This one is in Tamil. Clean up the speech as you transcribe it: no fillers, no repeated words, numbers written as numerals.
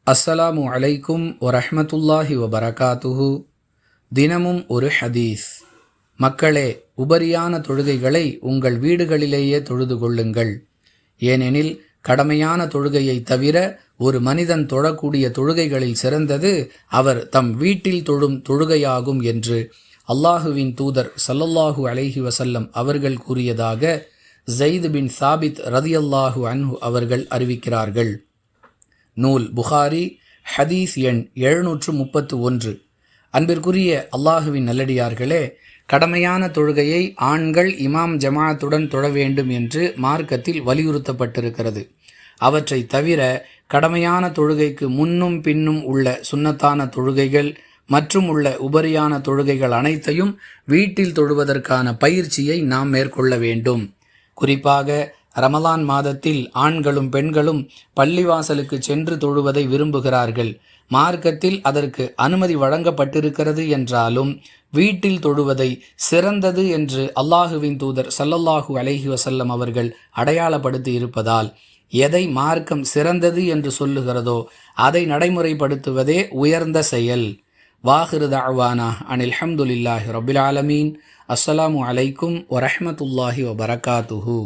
அஸ்ஸலாமு அலைக்கும் வரஹ்மத்துல்லாஹி வபரகாத்துஹு. தினமும் ஒரு ஹதீஸ். மக்களே, உபரியான தொழுகைகளை உங்கள் வீடுகளிலேயே தொழுது கொள்ளுங்கள். ஏனெனில் கடமையான தொழுகையை தவிர ஒரு மனிதன் தொழக்கூடிய தொழுகைகளில் சிறந்தது அவர் தம் வீட்டில் தொழும் தொழுகையாகும் என்று அல்லாஹுவின் தூதர் ஸல்லல்லாஹு அலைஹி வஸல்லம் அவர்கள் கூறியதாக ஸைத் பின் சாபித் ரதியல்லாஹு அன்ஹு அவர்கள் அறிவிக்கிறார்கள். நூல் புகாரி, ஹதீஸ் எண் 731. அன்பிற்குரிய அல்லாஹுவின் நல்லடியார்களே, கடமையான தொழுகையை ஆண்கள் இமாம் ஜமாத்துடன் தொழ வேண்டும் என்று மார்க்கத்தில் வலியுறுத்தப்பட்டிருக்கிறது. அவற்றை தவிர கடமையான தொழுகைக்கு முன்னும் பின்னும் உள்ள சுன்னத்தான தொழுகைகள் மற்றும் உள்ள உபரியான தொழுகைகள் அனைத்தையும் வீட்டில் தொழுவதற்கான பயிற்சியை நாம் மேற்கொள்ள வேண்டும். குறிப்பாக ரமலான் மாதத்தில் ஆண்களும் பெண்களும் பள்ளிவாசலுக்கு சென்று தொழுவதை விரும்புகிறார்கள். மார்க்கத்தில் அதற்கு அனுமதி வழங்கப்பட்டிருக்கிறது என்றாலும் வீட்டில் தொழுவதை சிறந்தது என்று அல்லாஹுவின் தூதர் ஸல்லல்லாஹு அலைஹி வஸல்லம் அவர்கள் அடையாளப்படுத்தி இருப்பதால் எதை மார்க்கம் சிறந்தது என்று சொல்லுகிறதோ அதை நடைமுறைப்படுத்துவதே உயர்ந்த செயல். வாஹிரு தஅவானா அனில் ஹம்துலில்லாஹி ரப்பில் ஆலமீன். அஸ்ஸலாமு அலைக்கும் வரஹ்மத்துல்லாஹி வபரகாத்துஹு.